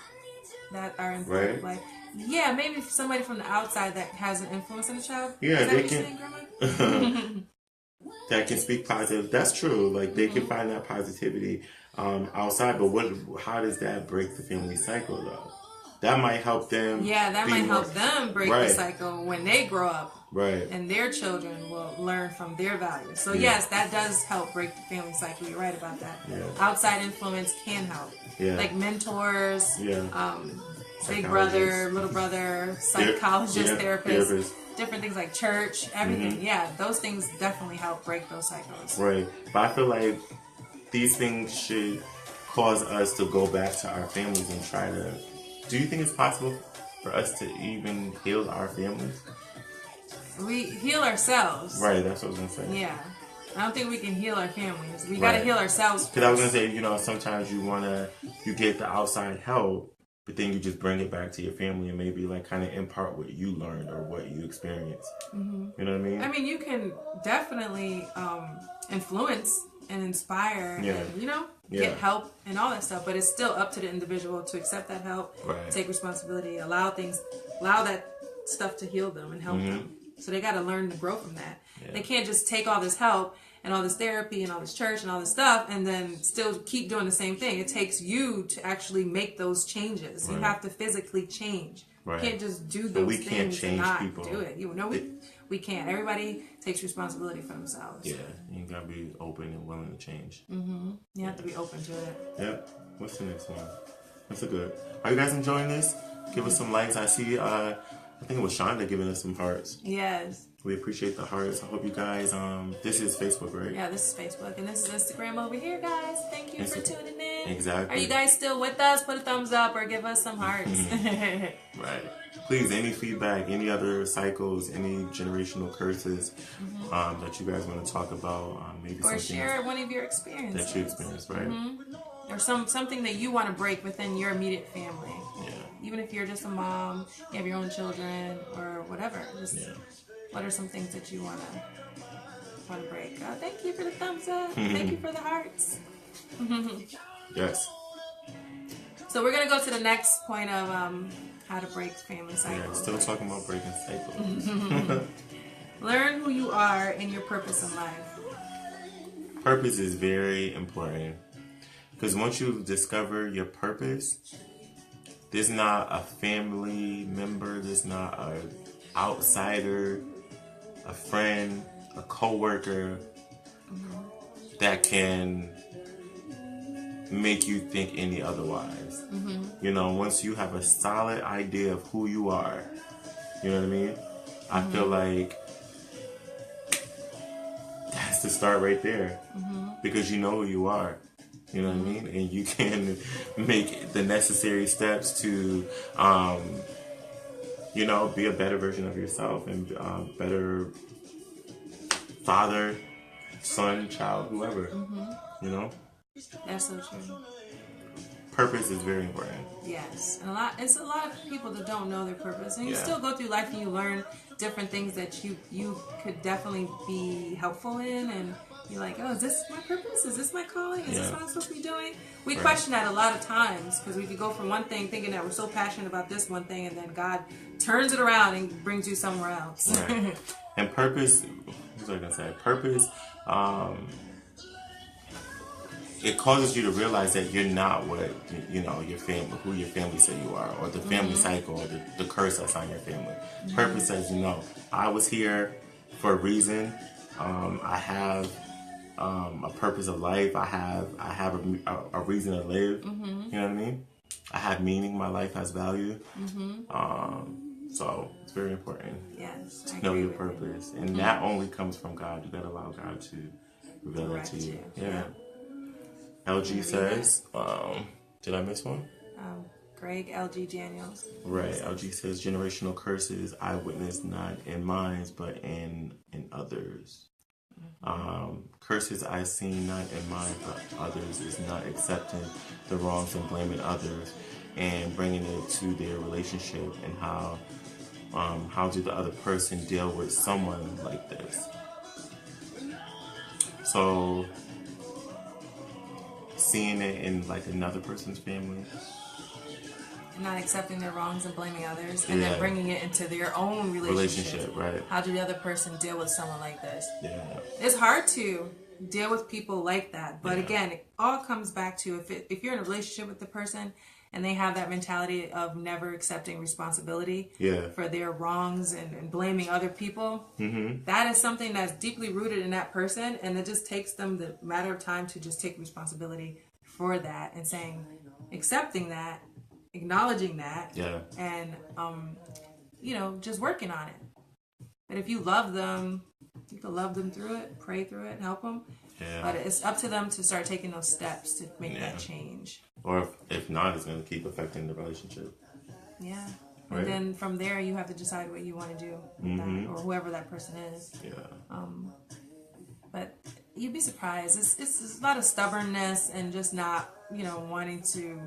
that are in right. Yeah, maybe somebody from the outside that has an influence on the child. Yeah, they can. Saying, that can speak positive. That's true. Like they can find that positivity outside. But how does that break the family cycle though? That might help them. Yeah, that might help them break the cycle when they grow up. Right. And their children will learn from their values. So yes, that does help break the family cycle. You're right about that. Yeah. Outside influence can help. Yeah. Like mentors, big brother, little brother, psychologist, therapist, different things like church, everything. Yeah, those things definitely help break those cycles. Right. But I feel like these things should cause us to go back to our families and try to... Do you think it's possible for us to even heal our families? We heal ourselves. Right, that's what I was going to say. Yeah. I don't think we can heal our families. We got to heal ourselves first. Because I was going to say, you know, sometimes you get the outside help, but then you just bring it back to your family and maybe like kind of impart what you learned or what you experienced. You know what I mean? I mean, you can definitely influence and inspire and, you know, get help and all that stuff, but it's still up to the individual to accept that help, take responsibility, allow that stuff to heal them and help them. So they got to learn to grow from that. Yeah. They can't just take all this help and all this therapy and all this church and all this stuff and then still keep doing the same thing. It takes you to actually make those changes. You have to physically change. You can't just do those things and not people. Do it. You know, we can't. Everybody takes responsibility for themselves. Yeah, you got to be open and willing to change. You have to be open to it. Yep. What's the next one? That's a good. Are you guys enjoying this? Give us some likes. I see... I think it was Shonda giving us some hearts. Yes. We appreciate the hearts. I hope you guys, this is Facebook, right? Yeah, this is Facebook. And this is Instagram over here, guys. Thank you for tuning in. Exactly. Are you guys still with us? Put a thumbs up or give us some hearts. Right. Please, any feedback, any other cycles, any generational curses that you guys want to talk about. Maybe or share one of your experiences. That you experienced, right? Or something that you want to break within your immediate family. Yeah. Even if you're just a mom, you have your own children, or whatever. Just what are some things that you want to break? Thank you for the thumbs up. Thank you for the hearts. Yes. So we're gonna go to the next point of how to break family cycles. Yeah, still talking about breaking cycles. Learn who you are and your purpose in life. Purpose is very important. Because once you discover your purpose, there's not a family member, there's not an outsider, a friend, a coworker that can make you think any otherwise. You know, once you have a solid idea of who you are, you know what I mean? I feel like that's the start right there. Because you know who you are. You know what I mean? And you can make the necessary steps to, you know, be a better version of yourself and better father, son, child, whoever. You know? That's so true. Purpose is very important. Yes. And it's a lot of people that don't know their purpose. And you still go through life and you learn different things that you could definitely be helpful in and You're like, oh, is this my purpose? Is this my calling? Is this what I'm supposed to be doing? We Right. question that a lot of times because we could go from one thing thinking that we're so passionate about this one thing, and then God turns it around and brings you somewhere else. Right. And purpose, what was I gonna say? Purpose, it causes you to realize that you're not what your family, who your family say you are, or the family cycle, or the curse that's on your family. Purpose says, I was here for a reason. I have a purpose of life. I have a reason to live. You know what I mean? I have meaning. My life has value. So it's very important. Yes, to know your purpose, and that only comes from God. You gotta allow God to reveal it to you. Yeah. LG says, did I miss one? Greg LG Daniels. Right. LG says generational curses I witnessed not in mine but in others. Curses I seen not in mine but others is not accepting the wrongs and blaming others and bringing it to their relationship, and how do the other person deal with someone like this. So seeing it in like another person's family, not accepting their wrongs and blaming others, and then bringing it into their own relationship. Right. How do the other person deal with someone like this? Yeah. It's hard to deal with people like that, but again, it all comes back to if you're in a relationship with the person and they have that mentality of never accepting responsibility for their wrongs and blaming other people, that is something that's deeply rooted in that person, and it just takes them the matter of time to just take responsibility for that and accepting that, acknowledging that, and just working on it. But if you love them, you can love them through it, pray through it, help them. Yeah. But it's up to them to start taking those steps to make that change. Or if not, it's going to keep affecting the relationship. Yeah. Right? And then from there, you have to decide what you want to do with that, or whoever that person is. Yeah. But you'd be surprised. It's a lot of stubbornness and just not, wanting to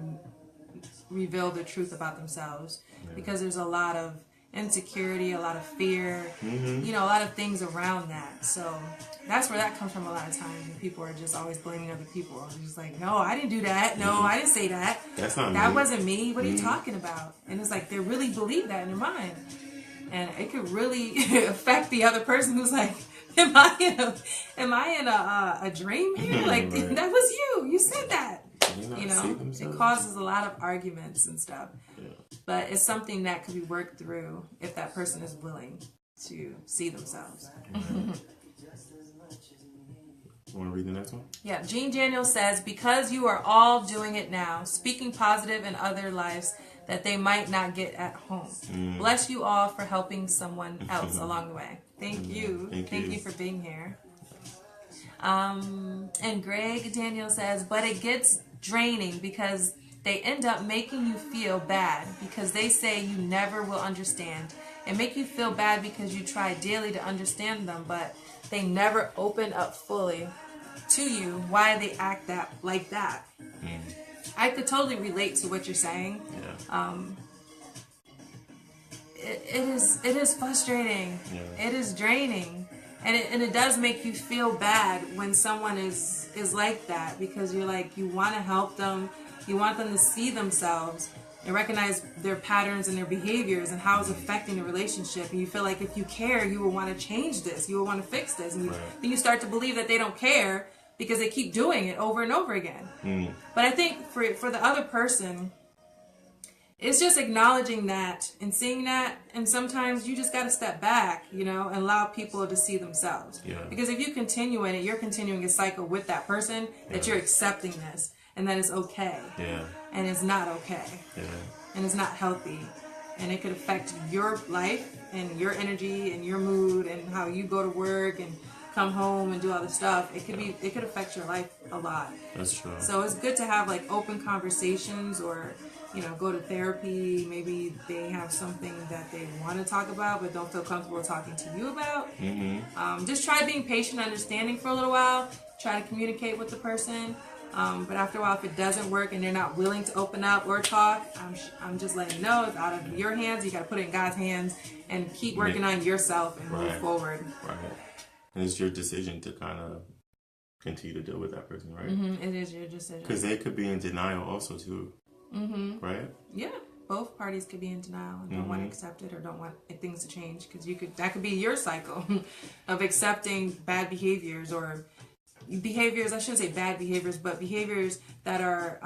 reveal the truth about themselves, because there's a lot of insecurity, a lot of fear, a lot of things around that. So that's where that comes from a lot of times, when people are just always blaming other people. It's just like, no, I didn't do that. No, I didn't say that. That wasn't me. What are you talking about? And it's like they really believe that in their mind. And it could really affect the other person who's like, am I in a dream here? Like, that was you. You said that. It causes a lot of arguments and stuff. Yeah. But it's something that could be worked through if that person is willing to see themselves. Want to read the next one? Yeah. Jean Daniel says, because you are all doing it now, speaking positive in other lives that they might not get at home. Bless you all for helping someone else along the way. Thank you. Thank you for being here. And Greg Daniel says, but it gets draining because they end up making you feel bad because they say you never will understand, and make you feel bad because you try daily to understand them, but they never open up fully to you why they act like that. I could totally relate to what you're saying. It is frustrating. It is draining. And it does make you feel bad when someone is like that, because you're like, you want to help them, you want them to see themselves and recognize their patterns and their behaviors and how it's affecting the relationship, and you feel like if you care, you will want to change this, you will want to fix this, and then you start to believe that they don't care because they keep doing it over and over again. But I think for the other person, it's just acknowledging that and seeing that, and sometimes you just got to step back, and allow people to see themselves. Because if you continue in it, you're continuing a cycle with that person that you're accepting this and that it's okay. And it's not okay. And it's not healthy. And it could affect your life and your energy and your mood and how you go to work and come home and do all this stuff. It could affect your life a lot. That's true. So it's good to have like open conversations, or go to therapy. Maybe they have something that they want to talk about but don't feel comfortable talking to you about. Just try being patient, understanding for a little while. Try to communicate with the person. But after a while, if it doesn't work and they're not willing to open up or talk, I'm just letting you know it's out of your hands. You got to put it in God's hands and keep working on yourself and move forward. And it's your decision to kind of continue to deal with that person, right? It is your decision. Because they could be in denial also too, right? Yeah, both parties could be in denial and don't want to accept it or don't want things to change. Because that could be your cycle of accepting bad behaviors or behaviors. I shouldn't say bad behaviors, but behaviors that are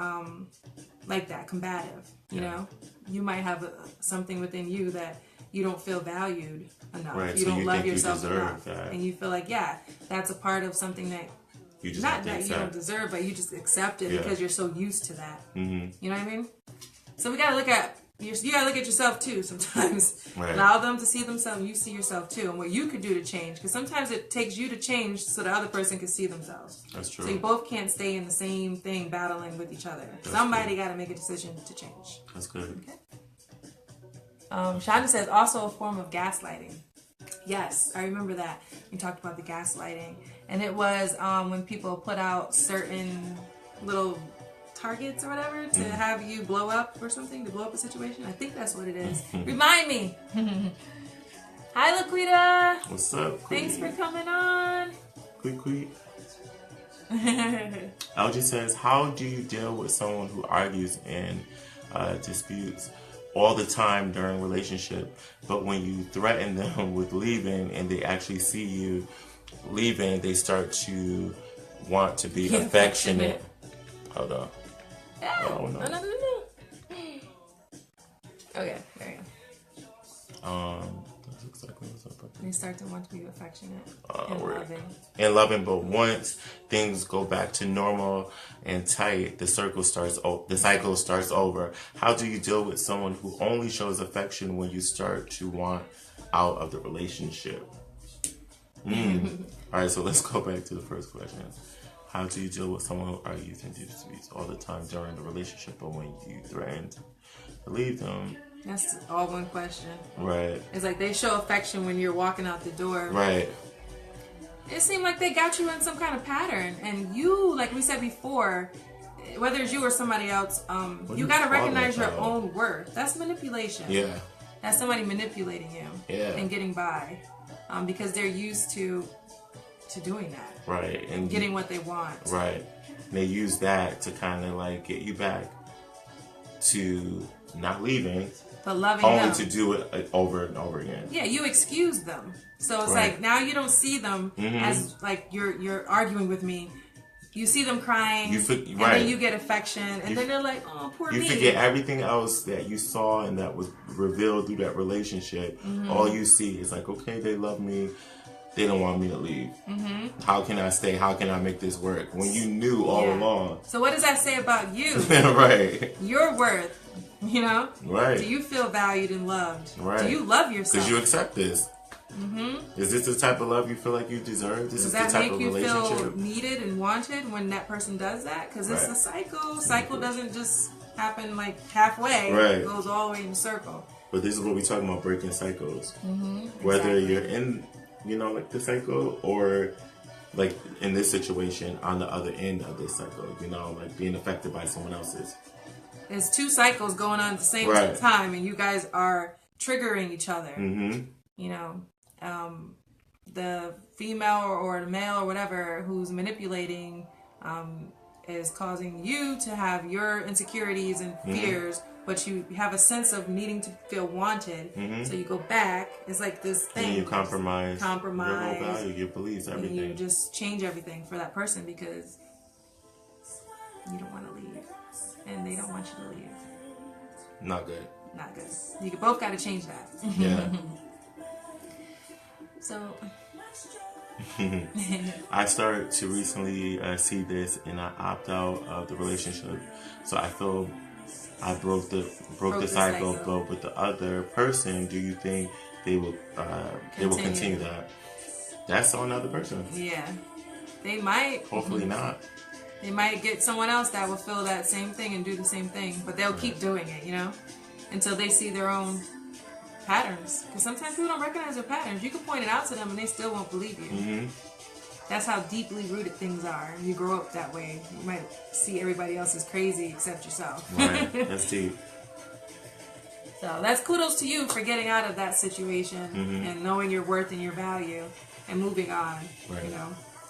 like that, combative. You know, you might have something within you that you don't feel valued enough. Right. You so don't you love think yourself you deserve enough, that. and you feel like that's a part of something that. You just Not that you don't deserve, but you just accept it because you're so used to that. You know what I mean? So we gotta look at you gotta look at yourself too. Sometimes allow them to see themselves. You see yourself too, and what you could do to change. Because sometimes it takes you to change so the other person can see themselves. That's true. So you both can't stay in the same thing, battling with each other. Somebody got to make a decision to change. That's good. Okay. Shonda says also a form of gaslighting. Yes, I remember that. We talked about the gaslighting. And it was when people put out certain little targets or whatever to have you blow up or something, to blow up a situation. I think that's what it is. Remind me. Hi, Laquita. What's up, Queen? Thanks for coming on. Quick. LG says, how do you deal with someone who argues and disputes all the time during a relationship, but when you threaten them with leaving and they actually see you leaving, they start to want to be affectionate. Hold on. Oh, no. Okay, there you go. That's exactly what's up. They start to want to be affectionate and loving. And loving, but once things go back to normal and tight, the cycle starts over. How do you deal with someone who only shows affection when you start to want out of the relationship? All right, so let's go back to the first question. How do you deal with someone who argues and disputes all the time during the relationship, but when you threaten to leave them? That's all one question. Right. It's like they show affection when you're walking out the door. Right. It seemed like they got you in some kind of pattern, and you, like we said before, whether it's you or somebody else, you got to recognize your own worth. That's manipulation. Yeah. That's somebody manipulating you. Yeah. And getting by, because they're used to doing that. Right. And getting what they want. Right. And they use that to kind of like get you back to not leaving, but loving only them. to do it over and over again. Yeah, you excuse them. So it's like now you don't see them as like you're arguing with me. You see them crying, and then you get affection, and then they're like, "Oh, poor me." You forget everything else that you saw and that was revealed through that relationship. All you see is like, okay, they love me. They don't want me to leave. How can I stay? How can I make this work? When you knew all along. So what does that say about you? Right. Your worth, you know? Right. Do you feel valued and loved? Right. Do you love yourself? Because you accept this. Is this the type of love you feel like you deserve? Does that the type make of you relationship? feel needed and wanted when that person does that? Because it's a cycle. Cycle doesn't just happen like halfway. Right. It goes all the way in a circle. But this is what we're talking about, breaking cycles. Whether you're in, like the cycle, or like in this situation on the other end of this cycle, like being affected by someone else's. There's two cycles going on at the same time, and you guys are triggering each other. The female or the male or whatever who's manipulating is causing you to have your insecurities and fears, but you have a sense of needing to feel wanted. So you go back. It's like this thing. And you compromise your whole compromise value, your beliefs, everything. And you just change everything for that person because you don't want to leave, and they don't want you to leave. Not good. Not good. You both got to change that. Yeah. So I started to recently see this, and I opt out of the relationship. So I feel I broke the cycle. But with the other person, do you think they will continue that? That's on another person. Yeah, they might. Hopefully not. They might get someone else that will feel that same thing and do the same thing, but they'll keep doing it, until they see their own patterns. Because sometimes people don't recognize their patterns. You can point it out to them and they still won't believe you. That's how deeply rooted things are. You grow up that way. You might see everybody else as crazy except yourself. Right. That's deep. So that's kudos to you for getting out of that situation and knowing your worth and your value and moving on. Right.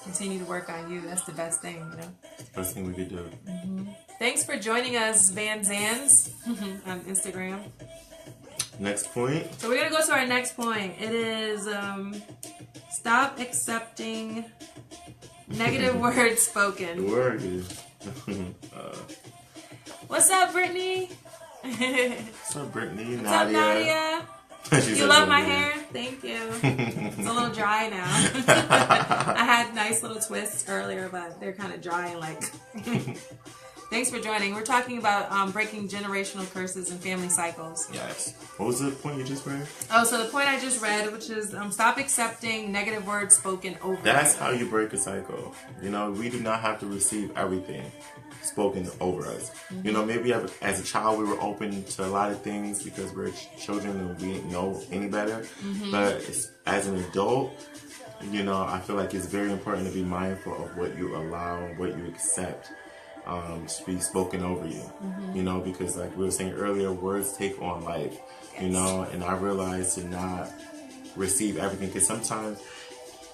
continue to work on you. That's the best thing, you know. Best thing we could do. Thanks for joining us, Van Zans, on Instagram. Next point. So we're gonna go to our next point. It is stop accepting negative words spoken. Word is. What's up, Brittany? What's up, Brittany? What's up, Nadia? You love my hair? Thank you. It's a little dry now. I had nice little twists earlier, but they're kind of dry and like... Thanks for joining. We're talking about breaking generational curses and family cycles. Yes. What was the point you just read? Oh, so the point I just read, which is stop accepting negative words spoken over. That's how you break a cycle. You know, we do not have to receive everything spoken over us. You know, maybe as a child we were open to a lot of things because we're children and we didn't know any better. But as an adult, you know, I feel like it's very important to be mindful of what you allow and what you accept to be spoken over you. You know, because like we were saying earlier, words take on life. You know, and I realized to not receive everything because sometimes,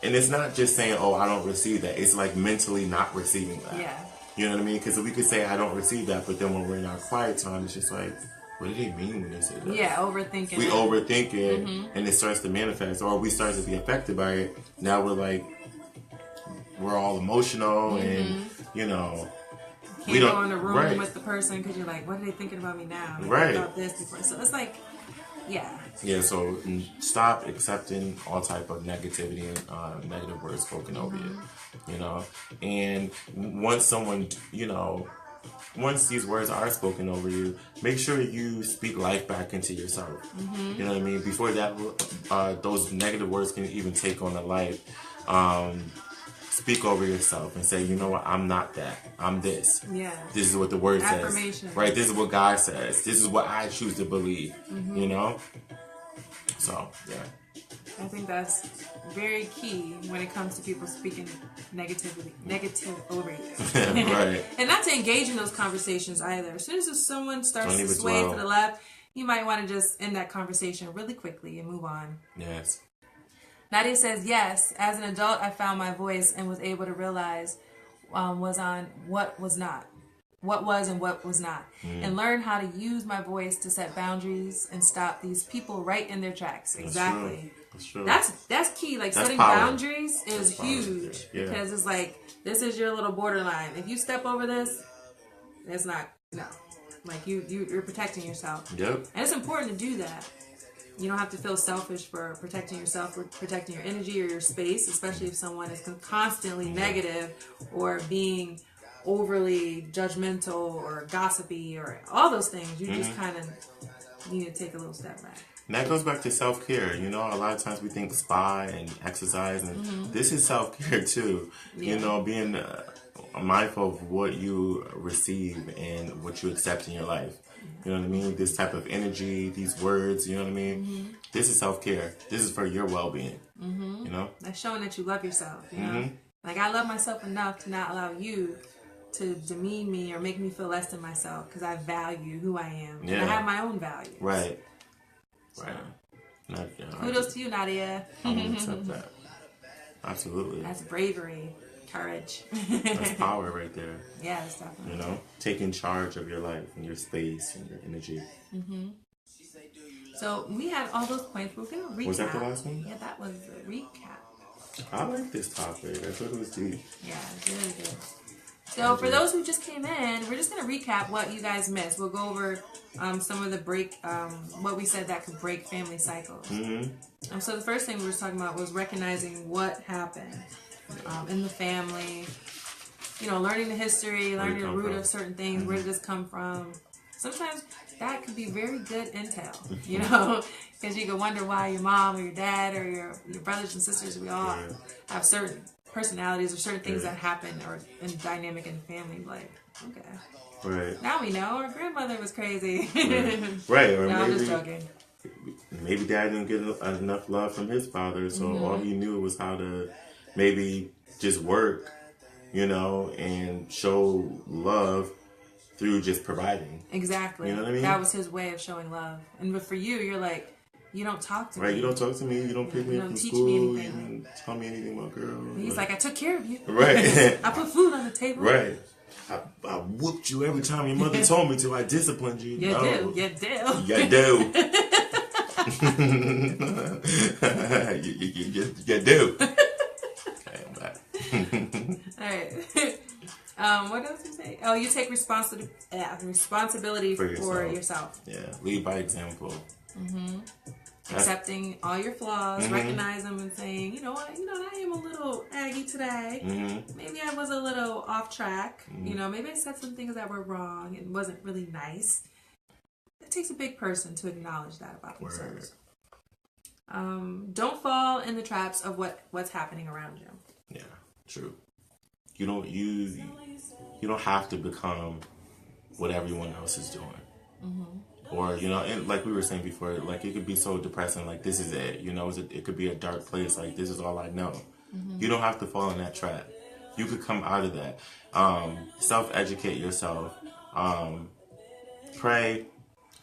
and it's not just saying, oh, I don't receive that. It's like mentally not receiving that. Yeah. You know what I mean? Because we could say, I don't receive that, but then when we're in our quiet time, it's just like, what do they mean when they say that? Yeah, overthinking. We overthink it, and it starts to manifest, or we start to be affected by it. Now we're like, we're all emotional, and, you know, can't go in the room with the person because you're like, what are they thinking about me now? Right. About this before. So it's like, yeah. Yeah, so stop accepting all type of negativity and negative words spoken over you, you know. And once someone, you know, once these words are spoken over you, make sure you speak life back into yourself. You know what I mean? Before that, those negative words can even take on a life. Speak over yourself and say, you know what, I'm not that. I'm this. Yeah. This is what the word Affirmation. says. Right? This is what God says. This is what I choose to believe. You know? So, yeah. I think that's very key when it comes to people speaking negative over you. Right. And not to engage in those conversations either. As soon as someone starts to sway to the left, you might want to just end that conversation really quickly and move on. Yes. Nadia says, yes, as an adult, I found my voice and was able to realize was on what was not. What was and what was not. And learn how to use my voice to set boundaries and stop these people right in their tracks. Exactly. That's true. That's key. Like that's setting power. Boundaries is huge. Yeah. Because it's like, this is your little borderline. If you step over this, it's not, no. Like you're protecting yourself. Yep. And it's important to do that. You don't have to feel selfish for protecting yourself or protecting your energy or your space, especially if someone is constantly negative or being overly judgmental or gossipy or all those things. You just kind of need to take a little step back. And that goes back to self-care. You know, a lot of times we think spa and exercise, and this is self-care too. Yeah. You know, being mindful of what you receive and what you accept in your life. You know what I mean? This type of energy, these words, you know what I mean? This is self-care. This is for your well-being. You know? That's showing that you love yourself, you know? Like, I love myself enough to not allow you to demean me or make me feel less than myself because I value who I am. Yeah. And I have my own values. Right. So. Right. Kudos to you, Nadia. I will accept that. Absolutely. That's bravery. Courage. That's power right there. Yes, definitely. You know, taking charge of your life and your space and your energy. So we had all those points. We're going to recap. Was that the last one? Yeah, that was the recap. I like this topic. I thought it was deep. Yeah, it's really good. So for those who just came in, we're just going to recap what you guys missed. We'll go over some of the what we said that could break family cycles. So the first thing we were talking about was recognizing what happened in the family, you know, learning the history, learning the root of certain things, where did this come from. Sometimes that could be very good intel, you know, because you could wonder why your mom or your dad or your brothers and sisters, we all have certain personalities or certain things that happen or in dynamic in the family. Like, okay. Right. Now we know our grandmother was crazy. Right. Or no, maybe, I'm just joking. Maybe dad didn't get enough love from his father, so all he knew was how to maybe just work, you know, and show love through just providing. Exactly. You know what I mean? That was his way of showing love. And but for you, you're like, You don't talk to me. Right, you don't talk to me. You don't pick me up from school. You don't tell me anything about girls. He's like, I took care of you. Right. I put food on the table. Right. I whooped you every time your mother told me to. I disciplined you. You do. You do. You do. you do. Okay, I'm back. All right. What else you say? Oh, you take responsibility for yourself. Yeah, lead by example. Mm-hmm. Accepting all your flaws, recognize them, and saying, you know what, I am a little aggy today. Maybe I was a little off track. Maybe I said some things that were wrong and wasn't really nice. It takes a big person to acknowledge that about themselves. Don't fall in the traps of what's happening around you. Yeah, true. You don't have to become what everyone else is doing. Or, and like we were saying before, like it could be so depressing, like this is it, it could be a dark place, like this is all I know. You don't have to fall in that trap. You could come out of that. Self-educate yourself. Pray.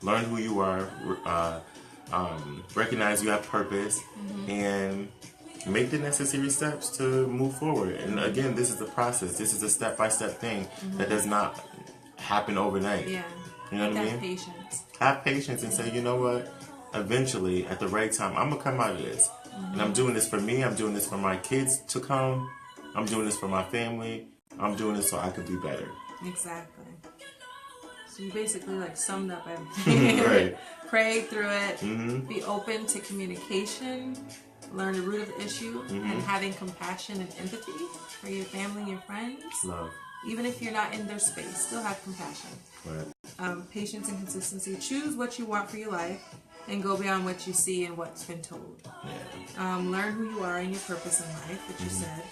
Learn who you are. Recognize you have purpose. And make the necessary steps to move forward. And again, this is a process. This is a step-by-step thing that does not happen overnight. Yeah. You know what I mean? Have patience. Have patience and say, you know what? Eventually, at the right time, I'm going to come out of this. And I'm doing this for me. I'm doing this for my kids to come. I'm doing this for my family. I'm doing this so I could be better. Exactly. So you basically summed up everything. Right. Pray through it. Be open to communication. Learn the root of the issue. And having compassion and empathy for your family and your friends. Love. Even if you're not in their space, still have compassion. Right. Patience and consistency. Choose what you want for your life and go beyond what you see and what's been told. Yeah. Learn who you are and your purpose in life, which you said.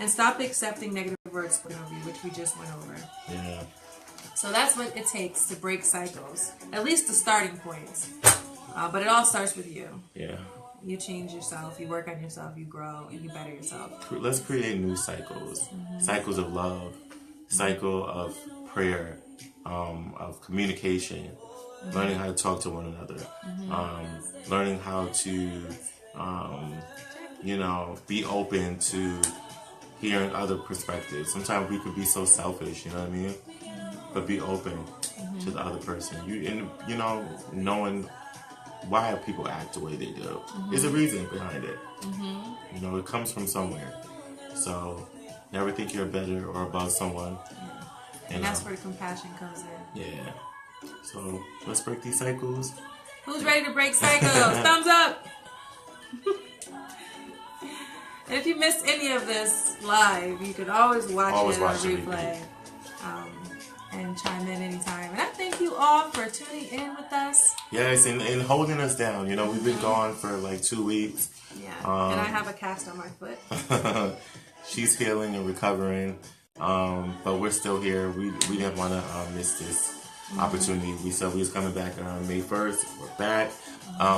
And stop accepting negative words spoken over you, which we just went over. Yeah. So that's what it takes to break cycles. At least the starting points. But it all starts with you. Yeah. You change yourself, you work on yourself, you grow, and you better yourself. Let's create new cycles. Cycles of love. Cycle of prayer. Of communication. Learning how to talk to one another. Learning how to, be open to hearing other perspectives. Sometimes we could be so selfish, you know what I mean? But be open to the other person. Knowing why people act the way they do. There's a reason behind it. It comes from somewhere. So never think you're better or above someone. And that's where the compassion comes in. Yeah. So let's break these cycles. Who's ready to break cycles? Thumbs up. And if you missed any of this live, you could always watch it on replay. And chime in anytime. And I thank you all for tuning in with us. Yes, and holding us down. We've been gone for 2 weeks. Yeah. And I have a cast on my foot. She's healing and recovering. But we're still here. We didn't want to miss this opportunity. We said we was coming back on May 1st. We're back.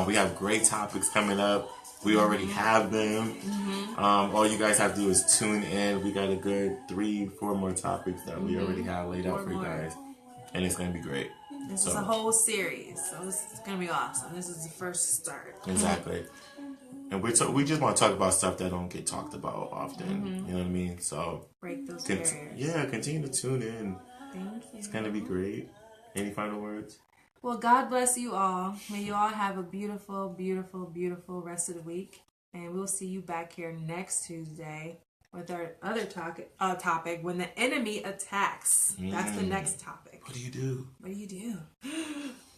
We have great topics coming up. We already have them. All you guys have to do is tune in. We got a good 3-4 more topics that we already have laid out for you guys. And it's going to be great. This is a whole series. So it's going to be awesome. This is the first start. Exactly. And we just want to talk about stuff that don't get talked about often. You know what I mean? So break those barriers. Yeah, continue to tune in. Thank you. It's going to be great. Any final words? Well, God bless you all. May you all have a beautiful, beautiful, beautiful rest of the week. And we'll see you back here next Tuesday with our other topic, when the enemy attacks. That's the next topic. What do you do? What do you do?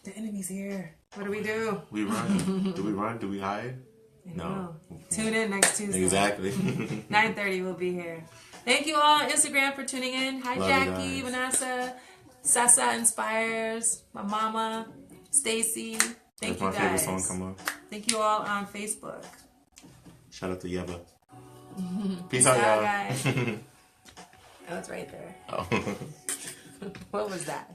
The enemy's here. What do we do? We run. Do we run? Do we hide? No. Tune in next Tuesday. Exactly. 9:30 we'll be here. Thank you all on Instagram for tuning in. Hi, Love Jackie, Vanessa, Sasa Inspires, my mama, Stacy. Thank you guys. My favorite song come on. Thank you all on Facebook. Shout out to Yeva. Peace out, y'all. Guys. Oh, it's right there. Oh. What was that?